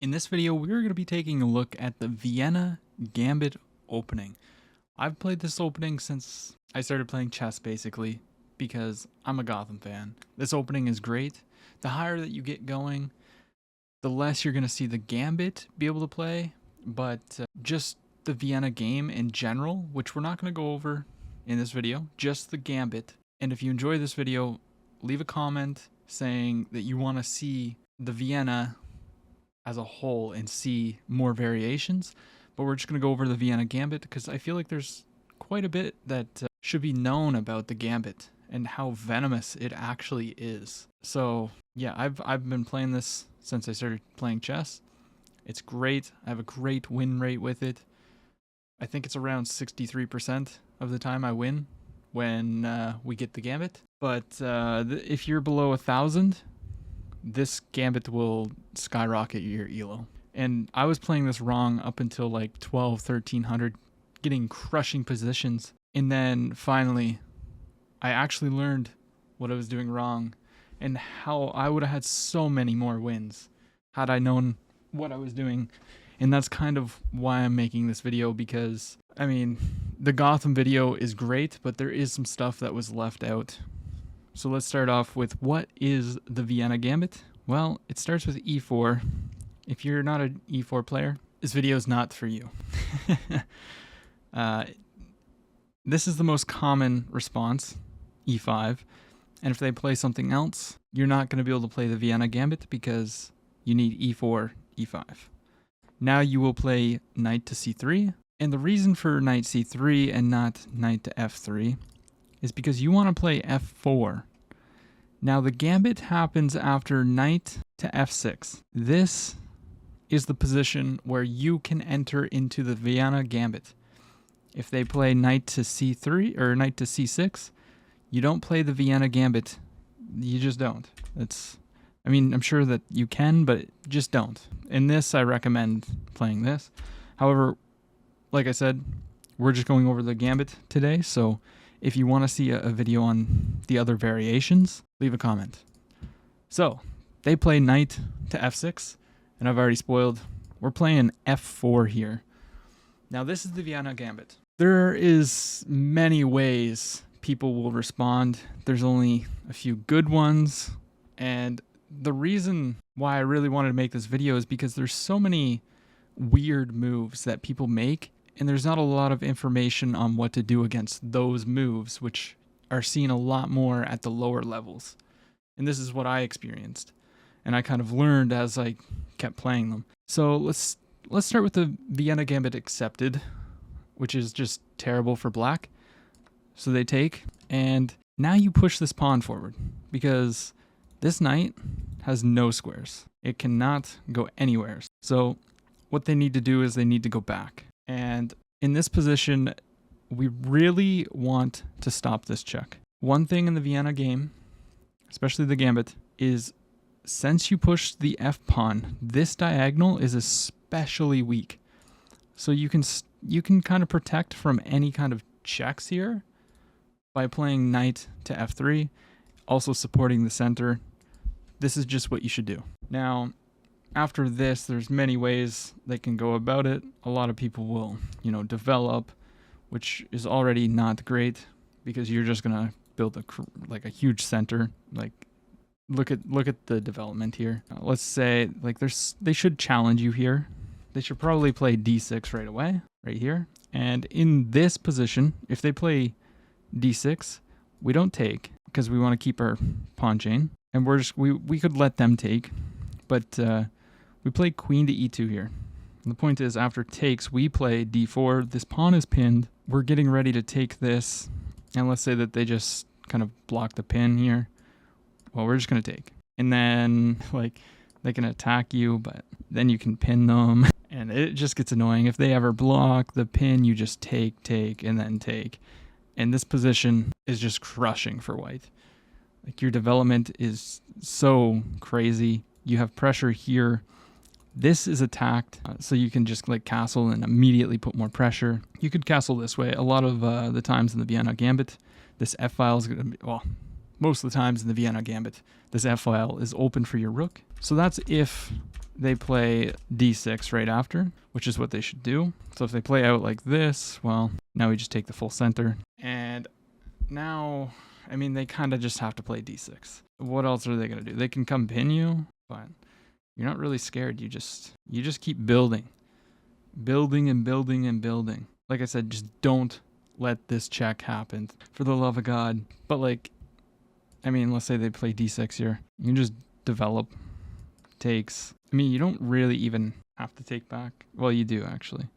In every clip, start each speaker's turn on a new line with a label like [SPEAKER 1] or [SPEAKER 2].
[SPEAKER 1] In this video, we're going to be taking a look at the Vienna Gambit opening. I've played this opening since I started playing chess, basically, because I'm a Gotham fan. This opening is great. The higher that you get going, the less you're going to see the Gambit be able to play, but just the Vienna game in general, which we're not going to go over in this video, just the Gambit. And if you enjoy this video, leave a comment saying that you want to see the Vienna as a whole and see more variations, but we're just going to go over the Vienna Gambit because I feel like there's quite a bit that should be known about the Gambit and how venomous it actually is. So yeah, I've been playing this since I started playing chess. It's great. I have a great win rate with it. I think it's around 63% of the time I win when we get the Gambit. But if you're below 1,000, this Gambit will skyrocket your elo. And I was playing this wrong up until like 1,1300, getting crushing positions. And then finally, I actually learned what I was doing wrong and how I would have had so many more wins had I known what I was doing. And that's kind of why I'm making this video, because, I mean, the Gotham video is great, but there is some stuff that was left out. So let's start off with, what is the Vienna Gambit? Well, it starts with e4. If you're not an e4 player, this video is not for you. This is the most common response, e5. And if they play something else, you're not going to be able to play the Vienna Gambit because you need e4, e5. Now you will play knight to c3. And the reason for knight c3 and not knight to f3 is because you want to play f4. Now the Gambit happens after knight to f6. This is the position where you can enter into the Vienna Gambit. If they play knight to c3 or knight to c6, you don't play the Vienna Gambit. You just don't. I mean, I'm sure that you can, but just don't. In this, I recommend playing this. However, like I said, we're just going over the Gambit today, so if you want to see a video on the other variations, leave a comment. So, they play knight to f6, and I've already spoiled. We're playing f4 here. Now, this is the Vienna Gambit. There is many ways people will respond. There's only a few good ones, and the reason why I really wanted to make this video is because there's so many weird moves that people make, and there's not a lot of information on what to do against those moves, which are seen a lot more at the lower levels. And this is what I experienced, and I kind of learned as I kept playing them. So let's start with the Vienna Gambit accepted, which is just terrible for black. So they take, and now you push this pawn forward because this knight has no squares. It cannot go anywhere. So what they need to do is they need to go back. And in this position, we really want to stop this check. One thing in the Vienna game, especially the Gambit, is since you push the f-pawn, this diagonal is especially weak. So you can kind of protect from any kind of checks here by playing knight to f3, also supporting the center. This is just what you should do. Now, after this, there's many ways they can go about it. A lot of people will, develop, which is already not great because you're just gonna build a huge center. Like, look at the development here. Let's say they should challenge you here. They should probably play d6 right away, right here. And in this position, if they play d6, we don't take because we want to keep our pawn chain, and we could let them take, but we play queen to e2 here. And the point is, after takes, we play d4. This pawn is pinned. We're getting ready to take this, and let's say that they just kind of block the pin here. Well, we're just going to take. And then, they can attack you, but then you can pin them, and it just gets annoying. If they ever block the pin, you just take, and then take. And this position is just crushing for white. Your development is so crazy. You have pressure here. This is attacked, so you can just castle and immediately put more pressure. You could castle this way. A lot of the times in the Vienna Gambit, this f-file is going to be, well, most of the times in the Vienna Gambit, this f-file is open for your rook. So that's if they play d6 right after, which is what they should do. So if they play out like this, well, now we just take the full center. And now, I mean, they kind of just have to play d6. What else are they going to do? They can come pin you, but you're not really scared. You just keep building. Building and building and building. Like I said, just don't let this check happen, for the love of God. But like, I mean, let's say they play d6 here. You can just develop. Takes. I mean, you don't really even have to take back. Well, you do, actually.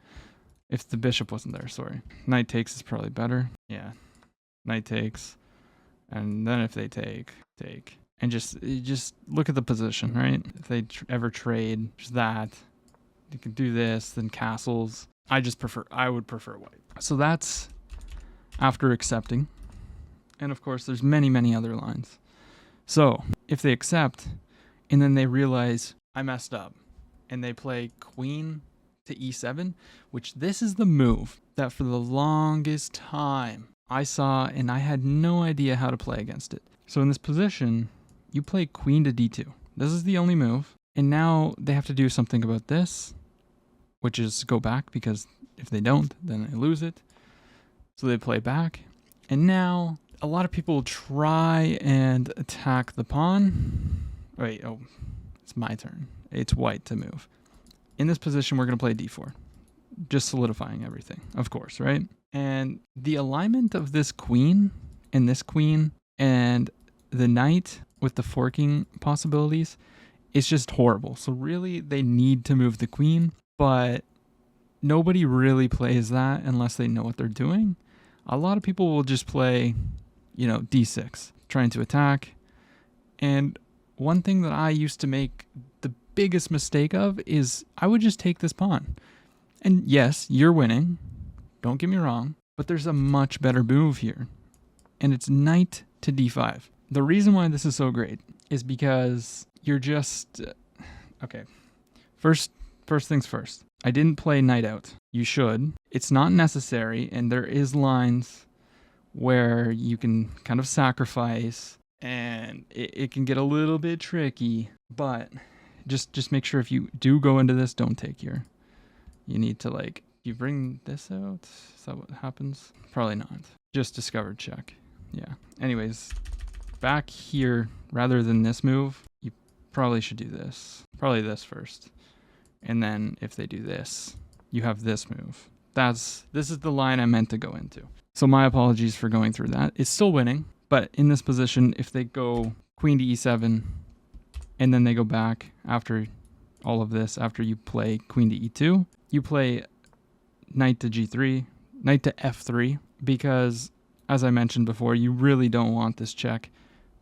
[SPEAKER 1] If the bishop wasn't there, sorry. Knight takes is probably better. Yeah. Knight takes. And then if they take. And just look at the position, right? If they ever trade, just that. You can do this, then castles. I would prefer white. So that's after accepting. And of course, there's many, many other lines. So if they accept, and then they realize I messed up, and they play queen to e7, which this is the move that for the longest time I saw, and I had no idea how to play against it. So in this position, you play queen to d2. This is the only move. And now they have to do something about this, which is go back, because if they don't, then they lose it. So they play back. And now a lot of people try and attack the pawn. Wait, oh, it's my turn. It's white to move. In this position, we're going to play d4. Just solidifying everything, of course, right? And the alignment of this queen and the knight with the forking possibilities is just horrible. So really, they need to move the queen, but nobody really plays that unless they know what they're doing. A lot of people will just play, d6, trying to attack. And one thing that I used to make the biggest mistake of is I would just take this pawn. And yes, you're winning. Don't get me wrong. But there's a much better move here. And it's knight to d5. The reason why this is so great is because you're just... okay. First things first. I didn't play knight out. You should. It's not necessary. And there is lines where you can kind of sacrifice. And it can get a little bit tricky. But just make sure if you do go into this, don't take here. You need to you bring this out? Is that what happens? Probably not. Just discovered check. Yeah. Anyways, back here, rather than this move, you probably should do this. Probably this first. And then if they do this, you have this move. This is the line I meant to go into. So my apologies for going through that. It's still winning, but in this position, if they go queen to e7, and then they go back after all of this, after you play queen to e2, you play knight to g3, knight to f3, because, as I mentioned before, you really don't want this check.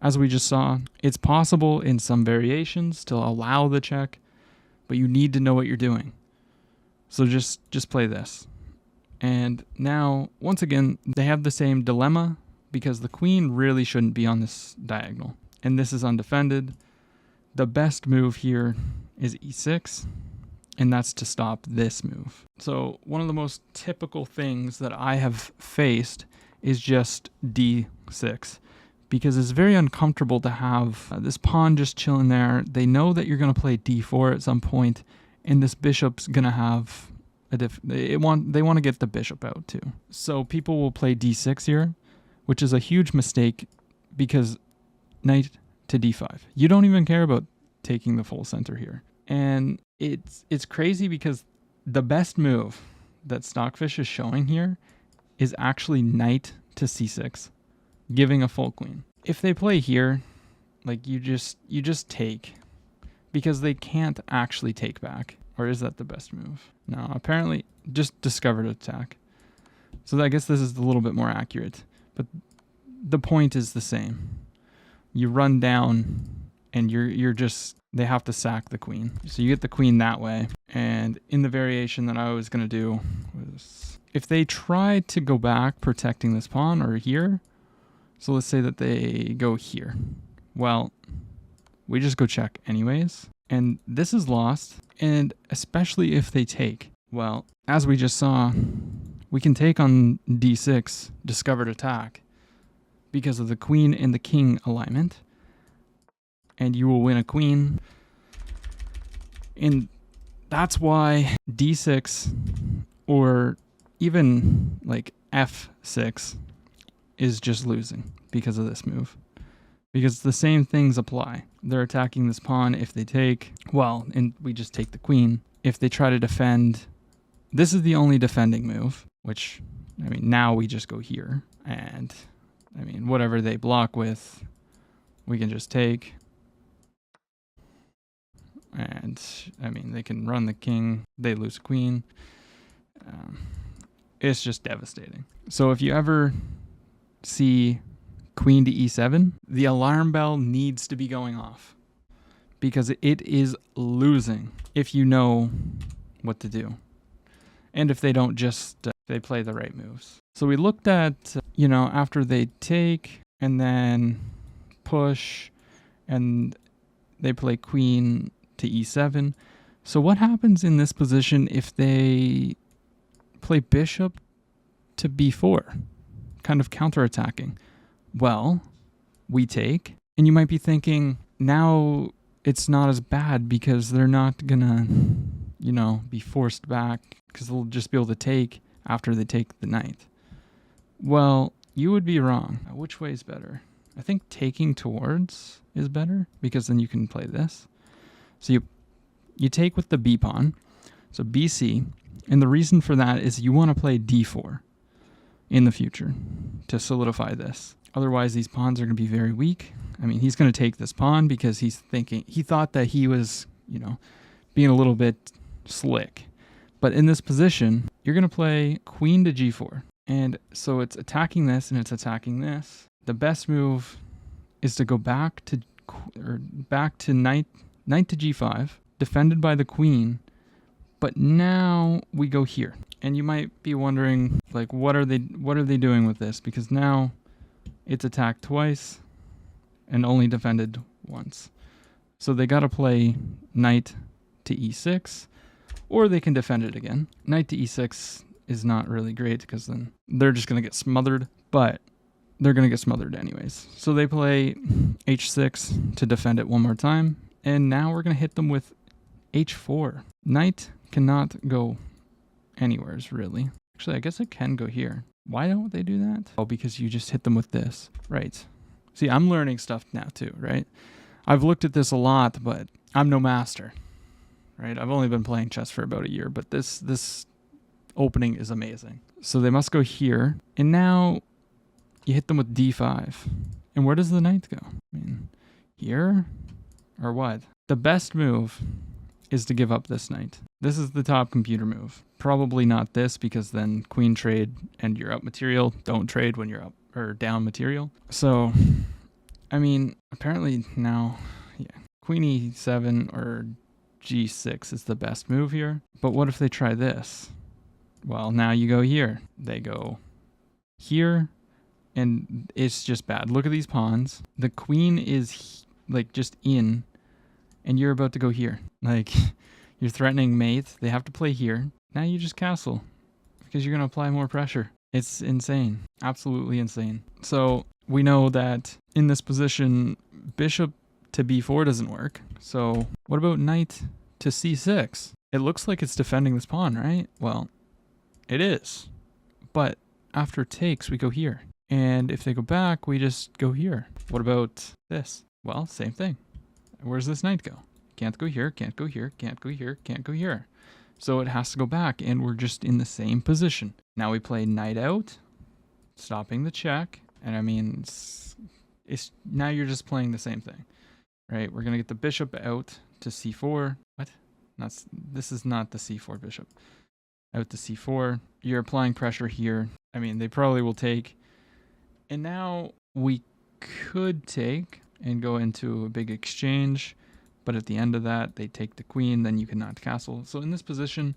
[SPEAKER 1] As we just saw, it's possible in some variations to allow the check, but you need to know what you're doing. So just play this. And now, once again, they have the same dilemma, because the queen really shouldn't be on this diagonal. And this is undefended. The best move here is e6, and that's to stop this move. So one of the most typical things that I have faced is just d6, because it's very uncomfortable to have this pawn just chilling there. They know that you're going to play d4 at some point, and this bishop's going to have they want to get the bishop out too. So people will play d6 here, which is a huge mistake, because knight to d5. You don't even care about taking the full center here. And it's crazy, because the best move that Stockfish is showing here is actually knight to c6, giving a full queen. If they play here, you just take, because they can't actually take back. Or is that the best move? No, apparently just discovered attack. So I guess this is a little bit more accurate, but the point is the same. You run down, and they have to sack the queen. So you get the queen that way. And in the variation that I was going to do was, if they try to go back protecting this pawn or here, so let's say that they go here. Well, we just go check anyways. And this is lost, and especially if they take. Well, as we just saw, we can take on d6, discovered attack, because of the queen and the king alignment. And you will win a queen. And that's why d6 or even like f6 is just losing because of this move. Because the same things apply. They're attacking this pawn. If they take, well, and we just take the queen. If they try to defend, this is the only defending move, which, I mean, now we just go here. And, I mean, whatever they block with, we can just take. And, I mean, they can run the king. They lose queen. It's just devastating. So if you ever see queen to e7, the alarm bell needs to be going off because it is losing if you know what to do. And if they don't just, they play the right moves. So we looked at, after they take and then push and they play queen to e7. So what happens in this position if they play bishop to b4, kind of counterattacking? Well, we take, and you might be thinking, now it's not as bad because they're not gonna, be forced back because they'll just be able to take after they take the knight. Well, you would be wrong. Which way is better? I think taking towards is better because then you can play this. So you take with the b pawn, so bc, and the reason for that is you want to play d4 in the future to solidify this. Otherwise, these pawns are going to be very weak. I mean, he's going to take this pawn because he thought that he was, being a little bit slick. But in this position, you're going to play queen to g4. And so it's attacking this and it's attacking this. The best move is to go back to knight to g5, defended by the queen. But now we go here. And you might be wondering, like, what are they doing with this? Because now it's attacked twice and only defended once. So they got to play knight to e6, or they can defend it again. Knight to e6 is not really great because then they're just going to get smothered, but they're going to get smothered anyways. So they play h6 to defend it one more time, and now we're going to hit them with h4. Knight cannot go anywhere, really. Actually, I guess it can go here. Why don't they do that? Oh, because you just hit them with this. Right. See, I'm learning stuff now too, right? I've looked at this a lot, but I'm no master, right? I've only been playing chess for about a year, but this opening is amazing. So they must go here, and now you hit them with d5. And where does the knight go? I mean, here or what? The best move is to give up this knight. This is the top computer move. Probably not this, because then queen trade and you're up material. Don't trade when you're up or down material. So, I mean, apparently now, yeah, queen e7 or g6 is the best move here. But what if they try this? Well, now you go here. They go here, and it's just bad. Look at these pawns. The queen is like just in, and you're about to go here. Like, you're threatening mate. They have to play here. Now you just castle because you're going to apply more pressure. It's insane. Absolutely insane. So we know that in this position, bishop to b4 doesn't work. So what about knight to c6? It looks like it's defending this pawn, right? Well, it is. But after takes, we go here. And if they go back, we just go here. What about this? Well, same thing. Where's this knight go? Can't go here, can't go here, can't go here, can't go here. So it has to go back, and we're just in the same position. Now we play knight out, stopping the check. And I mean, it's now you're just playing the same thing, right? We're going to get the bishop out to c4. What? This is not the c4 bishop. Out to c4. You're applying pressure here. I mean, they probably will take. And now we could take and go into a big exchange. But at the end of that, they take the queen, then you cannot castle. So in this position,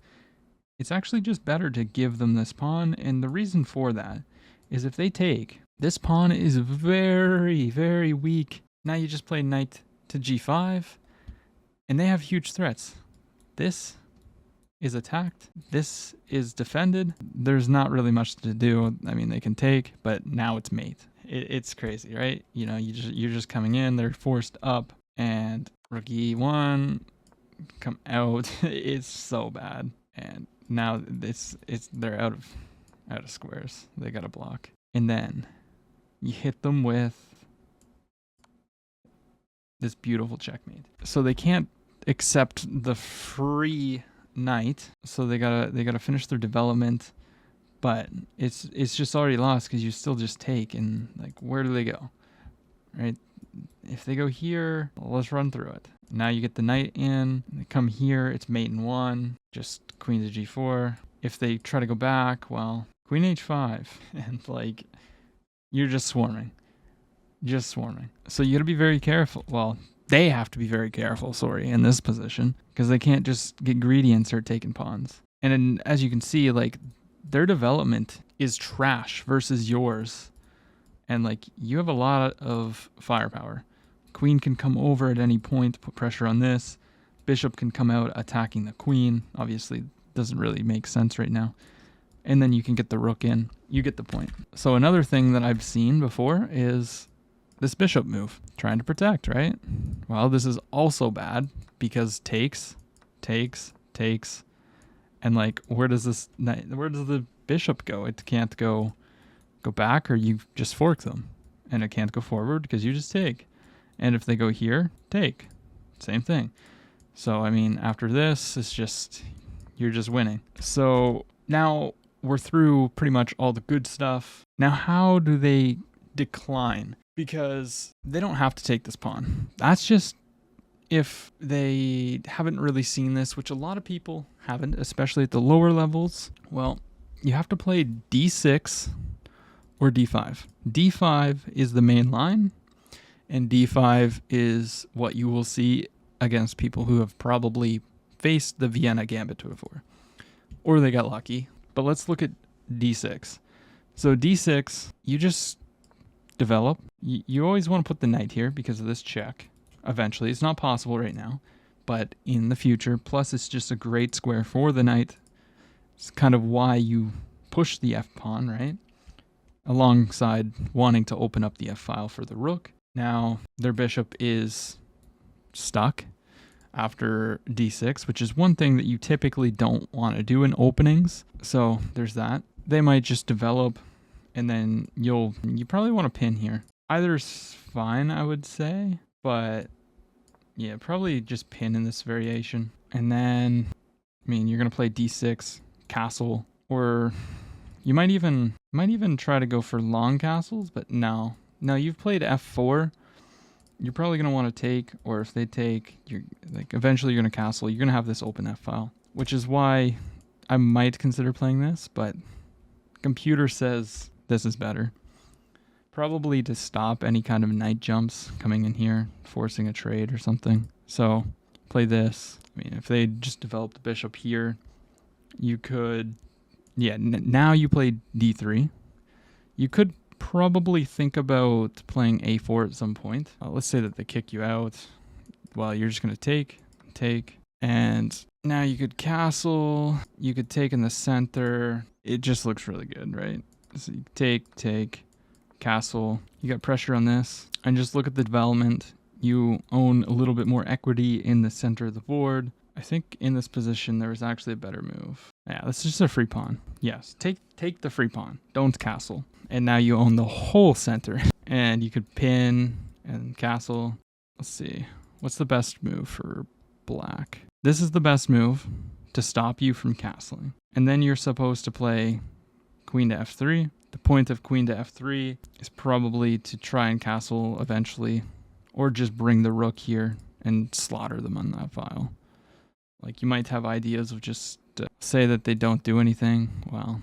[SPEAKER 1] it's actually just better to give them this pawn. And the reason for that is if they take, this pawn is very, very weak. Now you just play knight to g5, and they have huge threats. This is attacked. This is defended. There's not really much to do. I mean, they can take, but now it's mate. It's crazy, right? You know, you're just coming in. They're forced up, and rook e1, come out. It's so bad. And now they're out of squares. They got to block. And then you hit them with this beautiful checkmate. So they can't accept the free knight. So they gotta finish their development. But it's just already lost because you still just take. And like, where do they go? Right? If they go here, let's run through it. Now you get the knight in. They come here. It's mate in 1. Just queen to g4. If they try to go back, well, queen h5. And like, you're just swarming. Just swarming. So you got to be very careful. Well, they have to be very careful, in this position. Because they can't just get greedy and start taking pawns. And then, as you can see, like, their development is trash versus yours. And like, you have a lot of firepower. Queen can come over at any point, put pressure on this. Bishop can come out attacking the queen. Obviously, doesn't really make sense right now. And then you can get the rook in. You get the point. So another thing that I've seen before is this bishop move. Trying to protect, right? Well, this is also bad because takes. And like, where does the bishop go? It can't go back, or you just fork them. And it can't go forward because you just take. And if they go here, take. Same thing. So, I mean, after this, it's just, you're just winning. So now we're through pretty much all the good stuff. Now, how do they decline? Because they don't have to take this pawn. That's just if they haven't really seen this, which a lot of people haven't, especially at the lower levels. Well, you have to play d6 or d5. d5 is the main line. And d5 is what you will see against people who have probably faced the Vienna Gambit before. Or they got lucky. But let's look at d6. So d6, you just develop. You always want to put the knight here because of this check. Eventually. It's not possible right now. But in the future, plus it's just a great square for the knight. It's kind of why you push the f pawn, right? Alongside wanting to open up the f file for the rook. Now, their bishop is stuck after d6, which is one thing that you typically don't want to do in openings. So there's that. They might just develop, and then you probably want to pin here. Either's fine, I would say, but yeah, probably just pin in this variation. And then, I mean, you're going to play d6, castle, or you might even try to go for long castles, but no. Now, you've played f4. You're probably going to want to take, or if they take, eventually you're going to castle. You're going to have this open f file, which is why I might consider playing this, but computer says this is better. Probably to stop any kind of knight jumps coming in here, forcing a trade or something. So, play this. I mean, if they just develop the bishop here, you could, now you play d3. You could probably think about playing a4 at some point. Let's say that they kick you out. Well, you're just going to take, and now you could castle. You could take in the center. It just looks really good, right? So you take, castle. You got pressure on this, and just look at the development. You own a little bit more equity in the center of the board. I think in this position there was actually a better move. Yeah, this is just a free pawn. Yes, take the free pawn. Don't castle. And now you own the whole center. And you could pin and castle. Let's see. What's the best move for black? This is the best move to stop you from castling. And then you're supposed to play queen to f3. The point of queen to f3 is probably to try and castle eventually. Or just bring the rook here and slaughter them on that file. Like, you might have ideas of just say that they don't do anything. Well,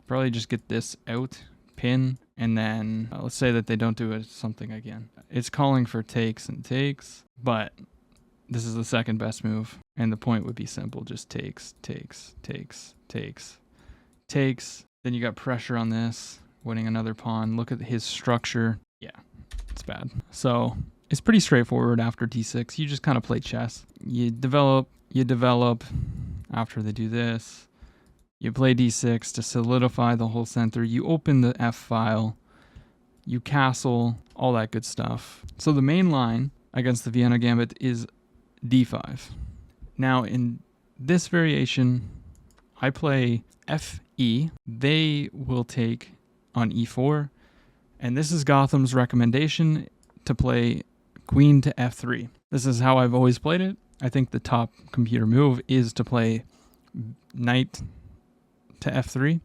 [SPEAKER 1] probably just get this out, pin, and then let's say that they don't do something again. It's calling for takes and takes, but this is the second best move, and the point would be simple. Just takes. Then you got pressure on this, winning another pawn. Look at his structure. Yeah, it's bad. So it's pretty straightforward after d6. You just kind of play chess. You develop. After they do this, you play d6 to solidify the whole center. You open the f file. You castle, all that good stuff. So the main line against the Vienna Gambit is d5. Now in this variation, I play FE. They will take on E4. And this is Gotham's recommendation to play queen to F3. This is how I've always played it. I think the top computer move is to play knight to F3,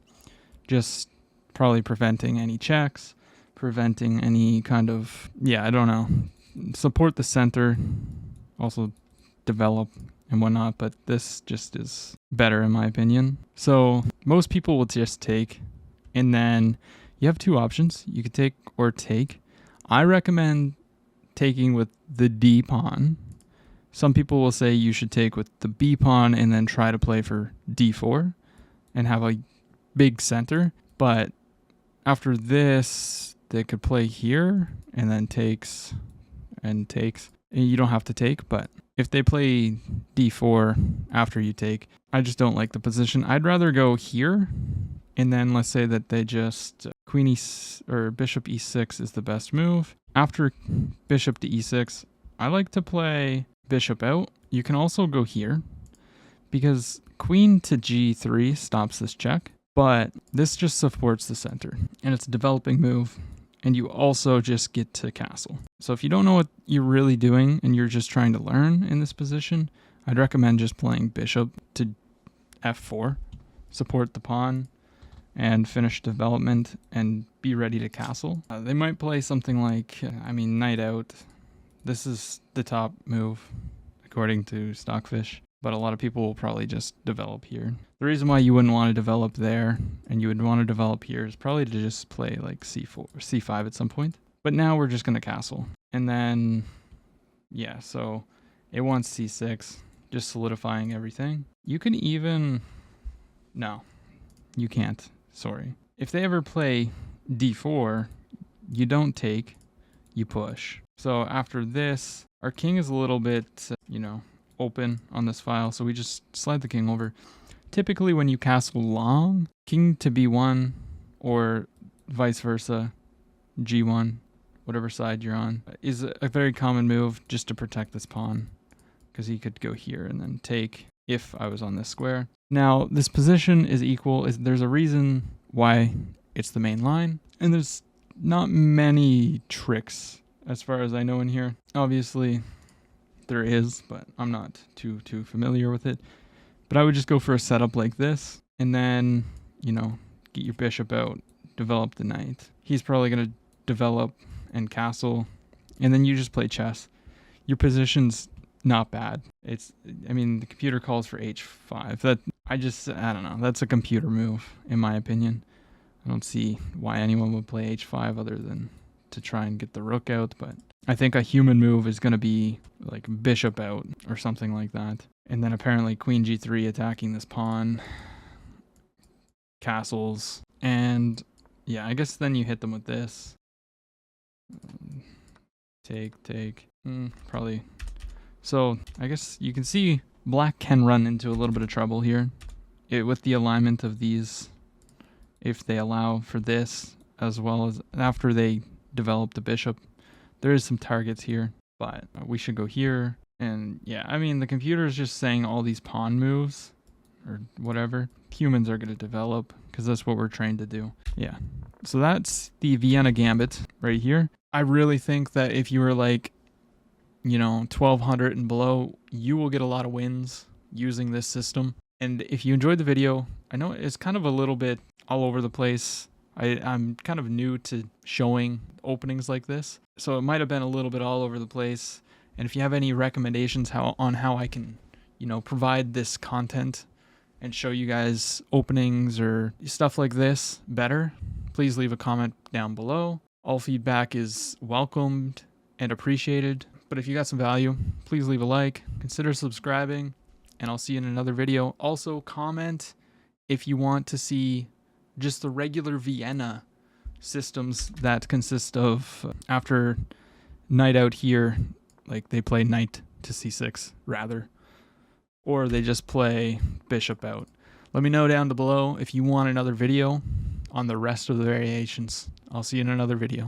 [SPEAKER 1] just probably preventing any checks, preventing any kind of, I don't know, support the center, also develop and whatnot, but this just is better in my opinion. So most people will just take, and then you have two options. You could take or take. I recommend taking with the D pawn. Some people will say you should take with the B pawn and then try to play for D4 and have a big center. But after this, they could play here and then takes and takes. You don't have to take, but if they play D4 after you take, I just don't like the position. I'd rather go here, and then let's say that they just queen or bishop E6 is the best move. After bishop to E6, I like to play bishop out. You can also go here because queen to G3 stops this check, but this just supports the center and it's a developing move. And you also just get to castle. So if you don't know what you're really doing and you're just trying to learn in this position, I'd recommend just playing bishop to F4, support the pawn, and finish development and be ready to castle. They might play something like, knight out. This is the top move, according to Stockfish. But a lot of people will probably just develop here. The reason why you wouldn't want to develop there and you would want to develop here is probably to just play like C4 or C5 at some point. But now we're just going to castle. And then, so it wants C6, just solidifying everything. You can even, no, you can't, sorry. If they ever play D4, you don't take, you push. So after this, our king is a little bit, open on this file, so we just slide the king over. Typically when you castle long, king to B1 or vice versa, G1, whatever side you're on, is a very common move just to protect this pawn, because he could go here and then take if I was on this square. Now this position is equal. There's a reason why it's the main line, and there's not many tricks as far as I know in here. Obviously there is, but I'm not too familiar with it. But I would just go for a setup like this, and then, get your bishop out, develop the knight. He's probably going to develop and castle, and then you just play chess. Your position's not bad. The computer calls for H5. I don't know. That's a computer move, in my opinion. I don't see why anyone would play H5 other than to try and get the rook out, but I think a human move is going to be like bishop out or something like that. And then apparently queen G3 attacking this pawn, castles, and I guess then you hit them with this. Take, probably. So I guess you can see black can run into a little bit of trouble here with the alignment of these, if they allow for this, as well as after they develop the bishop. There is some targets here, but we should go here. And the computer is just saying all these pawn moves or whatever. Humans are going to develop because that's what we're trained to do. So that's the Vienna Gambit right here. I really think that if you were like, 1200 and below, you will get a lot of wins using this system. And if you enjoyed the video, I know it's kind of a little bit all over the place. I'm kind of new to showing openings like this, so it might have been a little bit all over the place. And if you have any recommendations on how I can, provide this content and show you guys openings or stuff like this better, please leave a comment down below. All feedback is welcomed and appreciated. But if you got some value, please leave a like, consider subscribing, and I'll see you in another video. Also, comment if you want to see just the regular Vienna systems that consist of after knight out here, like they play knight to C6 rather, or they just play bishop out. Let me know down below if you want another video on the rest of the variations. I'll see you in another video.